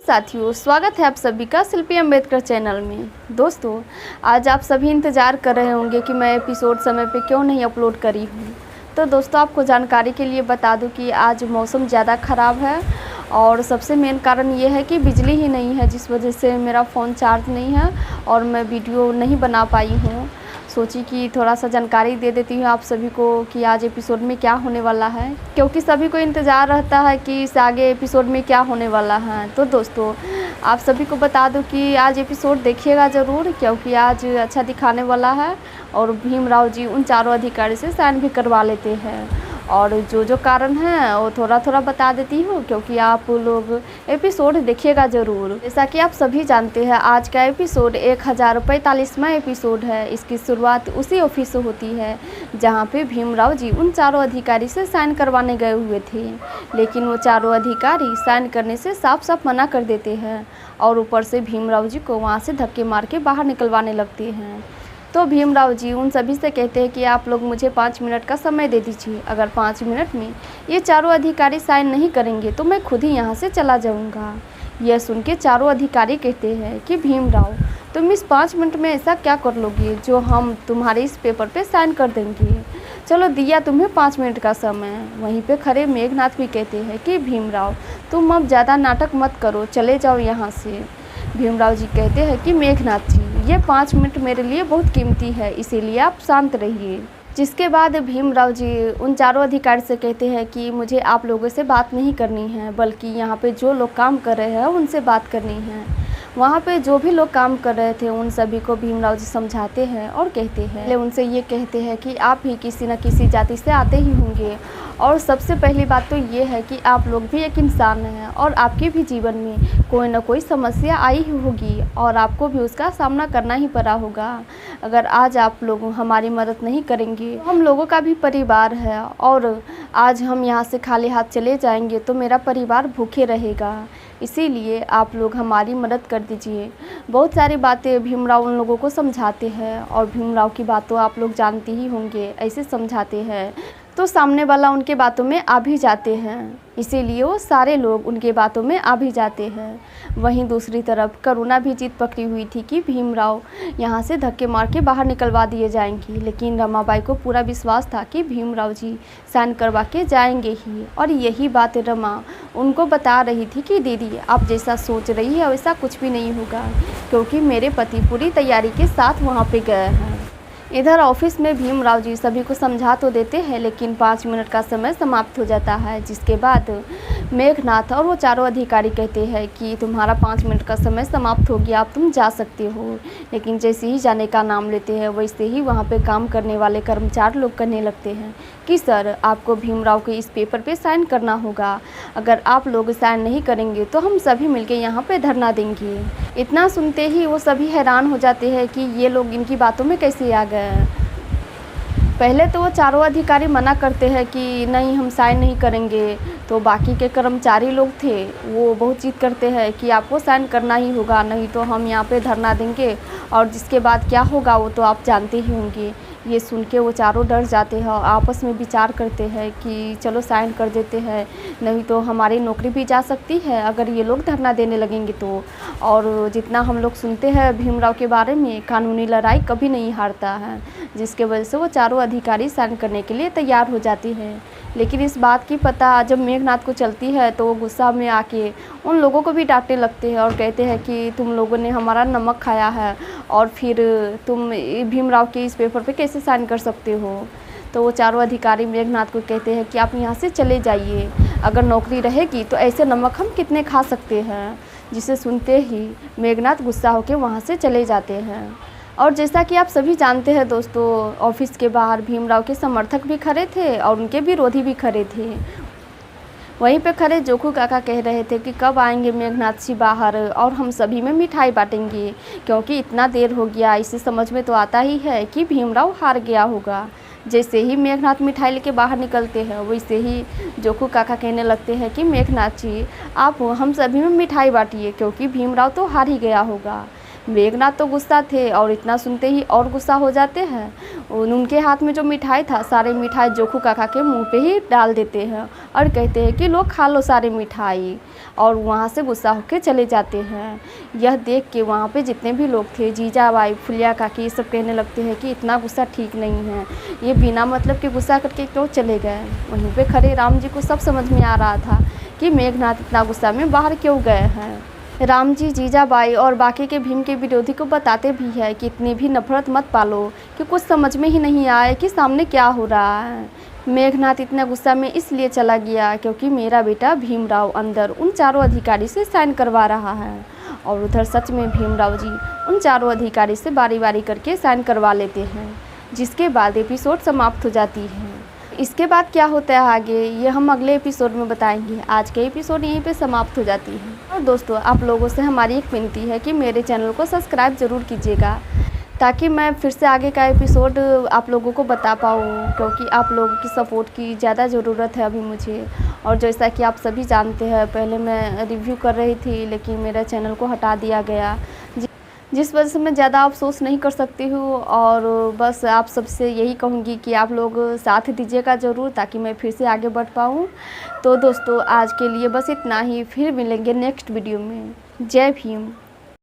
साथियों, स्वागत है आप सभी का शिल्पी अम्बेडकर चैनल में। दोस्तों, आज आप सभी इंतज़ार कर रहे होंगे कि मैं एपिसोड समय पे क्यों नहीं अपलोड करी हूँ। तो दोस्तों, आपको जानकारी के लिए बता दूं कि आज मौसम ज़्यादा ख़राब है और सबसे मेन कारण ये है कि बिजली ही नहीं है, जिस वजह से मेरा फ़ोन चार्ज नहीं है और मैं वीडियो नहीं बना पाई हूँ। सोची कि थोड़ा सा जानकारी दे देती हूँ आप सभी को कि आज एपिसोड में क्या होने वाला है, क्योंकि सभी को इंतज़ार रहता है कि इस आगे एपिसोड में क्या होने वाला है। तो दोस्तों, आप सभी को बता दूं कि आज एपिसोड देखिएगा ज़रूर, क्योंकि आज अच्छा दिखाने वाला है और भीमराव जी उन चारों अधिकारी से साइन भी करवा लेते हैं। और जो कारण है वो थोड़ा थोड़ा बता देती हूँ, क्योंकि आप लोग एपिसोड देखिएगा ज़रूर। जैसा कि आप सभी जानते हैं, आज का एपिसोड 1045वां एपिसोड है। इसकी शुरुआत उसी ऑफिस से होती है जहाँ पे भीमराव जी उन चारों अधिकारी से साइन करवाने गए हुए थे, लेकिन वो चारों अधिकारी साइन करने से साफ साफ मना कर देते हैं और ऊपर से भीमराव जी को वहाँ से धक्के मार के बाहर निकलवाने लगते हैं। तो भीमराव जी उन सभी से कहते हैं कि आप लोग मुझे 5 मिनट का समय दे दीजिए। अगर 5 मिनट में ये चारों अधिकारी साइन नहीं करेंगे तो मैं खुद ही यहाँ से चला जाऊँगा। यह सुन के चारों अधिकारी कहते हैं कि भीमराव, तुम इस 5 मिनट में ऐसा क्या कर लोगे जो हम तुम्हारे इस पेपर पे साइन कर देंगे। चलो, दिया तुम्हें 5 मिनट का समय। वहीं पे खड़े मेघनाथ भी कहते हैं कि भीमराव, तुम अब ज़्यादा नाटक मत करो, चले जाओ यहाँ से। भीमराव जी कहते हैं कि मेघनाथ जी, ये 5 मिनट मेरे लिए बहुत कीमती है, इसीलिए आप शांत रहिए। जिसके बाद भीमराव जी उन चारों अधिकारी से कहते हैं कि मुझे आप लोगों से बात नहीं करनी है, बल्कि यहाँ पे जो लोग काम कर रहे हैं उनसे बात करनी है। वहाँ पे जो भी लोग काम कर रहे थे उन सभी को भीमराव जी समझाते हैं और कहते हैं, उनसे ये कहते हैं कि आप भी किसी न किसी जाति से आते ही होंगे, और सबसे पहली बात तो ये है कि आप लोग भी एक इंसान हैं और आपके भी जीवन में कोई ना कोई समस्या आई ही होगी और आपको भी उसका सामना करना ही पड़ा होगा। अगर आज आप लोग हमारी मदद नहीं करेंगे तो हम लोगों का भी परिवार है, और आज हम यहाँ से खाली हाथ चले जाएंगे तो मेरा परिवार भूखे रहेगा। इसीलिए आप लोग हमारी मदद कर दीजिए। बहुत सारी बातें भीमराव उन लोगों को समझाते हैं और भीमराव की बातों आप लोग जानते ही होंगे, ऐसे समझाते हैं तो सामने वाला उनके बातों में आ भी जाते हैं, इसीलिए वो सारे लोग उनके बातों में आ भी जाते हैं। वहीं दूसरी तरफ करुणा भी जीत पकड़ी हुई थी कि भीमराव यहाँ से धक्के मार के बाहर निकलवा दिए जाएंगी, लेकिन रमाबाई को पूरा विश्वास था कि भीमराव जी साइन करवा के जाएंगे ही। और यही बात रमा उनको बता रही थी कि दीदी, आप जैसा सोच रही है वैसा कुछ भी नहीं होगा, क्योंकि मेरे पति पूरी तैयारी के साथ वहाँ पे गए हैं। इधर ऑफिस में भीमराव जी सभी को समझा तो देते हैं, लेकिन 5 मिनट का समय समाप्त हो जाता है। जिसके बाद मेघनाथ और वो चारों अधिकारी कहते हैं कि तुम्हारा 5 मिनट का समय समाप्त हो गया, अब तुम जा सकते हो। लेकिन जैसे ही जाने का नाम लेते हैं वैसे ही वहाँ पे काम करने वाले कर्मचारी लोग कहने लगते हैं कि सर, आपको भीमराव के इस पेपर पे साइन करना होगा। अगर आप लोग साइन नहीं करेंगे तो हम सभी मिलके यहाँ पे धरना देंगे। इतना सुनते ही वो सभी हैरान हो जाते हैं कि ये लोग इनकी बातों में कैसे आ गए। पहले तो वो चारों अधिकारी मना करते हैं कि नहीं, हम साइन नहीं करेंगे। तो बाकी के कर्मचारी लोग थे वो बहुत जिद करते हैं कि आपको साइन करना ही होगा, नहीं तो हम यहाँ पे धरना देंगे, और जिसके बाद क्या होगा वो तो आप जानते ही होंगे। ये सुन के वो चारों डर जाते हैं और आपस में विचार करते हैं कि चलो साइन कर देते हैं, नहीं तो हमारी नौकरी भी जा सकती है अगर ये लोग धरना देने लगेंगे तो। और जितना हम लोग सुनते हैं भीमराव के बारे में, कानूनी लड़ाई कभी नहीं हारता है, जिसके वजह से वो चारों अधिकारी साइन करने के लिए तैयार हो जाती हैं। लेकिन इस बात की पता जब मेघनाथ को चलती है तो वो गुस्सा में आके उन लोगों को भी डांटने लगते हैं और कहते हैं कि तुम लोगों ने हमारा नमक खाया है और फिर तुम भीमराव के इस पेपर पे कैसे साइन कर सकते हो। तो वो चारों अधिकारी मेघनाथ को कहते हैं कि आप यहाँ से चले जाइए, अगर नौकरी रहेगी तो ऐसे नमक हम कितने खा सकते हैं। जिसे सुनते ही मेघनाथ गुस्सा होकर वहाँ से चले जाते हैं। और जैसा कि आप सभी जानते हैं दोस्तों, ऑफिस के बाहर भीमराव के समर्थक भी खड़े थे और उनके विरोधी भी खड़े थे। वहीं पे खड़े जोखू काका कह रहे थे कि कब आएंगे मेघनाथ जी बाहर और हम सभी में मिठाई बांटेंगे, क्योंकि इतना देर हो गया। इसे समझ में तो आता ही है कि भीमराव हार गया होगा। जैसे ही मेघनाथ मिठाई लेके बाहर निकलते हैं वैसे ही जोखू काका कहने लगते हैं कि मेघनाथ जी, आप हम सभी में मिठाई बांटिए, क्योंकि भीमराव तो हार ही गया होगा। मेघनाथ तो गुस्सा थे और इतना सुनते ही और गुस्सा हो जाते हैं। उनके हाथ में जो मिठाई था सारे मिठाई जोखू काका के मुंह पे ही डाल देते हैं और कहते हैं कि लोग खा लो सारे मिठाई, और वहाँ से गुस्सा होकर चले जाते हैं। यह देख के वहाँ पे जितने भी लोग थे, जीजाबाई, फुलिया काकी, सब कहने लगते हैं कि इतना गुस्सा ठीक नहीं है, ये बिना मतलब के गुस्सा करके क्यों चले गए। वहीं पे खड़े राम जी को सब समझ में आ रहा था कि मेघनाथ इतना गुस्सा में बाहर क्यों गए हैं। राम जी जीजाबाई और बाकी के भीम के विरोधी को बताते भी है कि इतनी भी नफरत मत पालो कि कुछ समझ में ही नहीं आए कि सामने क्या हो रहा है। मेघनाथ इतना गुस्सा में इसलिए चला गया क्योंकि मेरा बेटा भीमराव अंदर उन चारों अधिकारी से साइन करवा रहा है, और उधर सच में भीमराव जी उन चारों अधिकारी से बारी बारी करके साइन करवा लेते हैं, जिसके बाद एपिसोड समाप्त हो जाती है। इसके बाद क्या होता है आगे ये हम अगले एपिसोड में बताएंगे। आज के एपिसोड यहीं पे समाप्त हो जाती है। और दोस्तों आप लोगों से हमारी एक विनती है कि मेरे चैनल को सब्सक्राइब ज़रूर कीजिएगा, ताकि मैं फिर से आगे का एपिसोड आप लोगों को बता पाऊँ, क्योंकि आप लोगों की सपोर्ट की ज़्यादा ज़रूरत है अभी मुझे। और जैसा कि आप सभी जानते हैं, पहले मैं रिव्यू कर रही थी लेकिन मेरा चैनल को हटा दिया गया, जिस वजह से मैं ज़्यादा अफसोस नहीं कर सकती हूँ। और बस आप सबसे यही कहूँगी कि आप लोग साथ दीजिएगा ज़रूर, ताकि मैं फिर से आगे बढ़ पाऊँ। तो दोस्तों आज के लिए बस इतना ही, फिर मिलेंगे नेक्स्ट वीडियो में। जय भीम।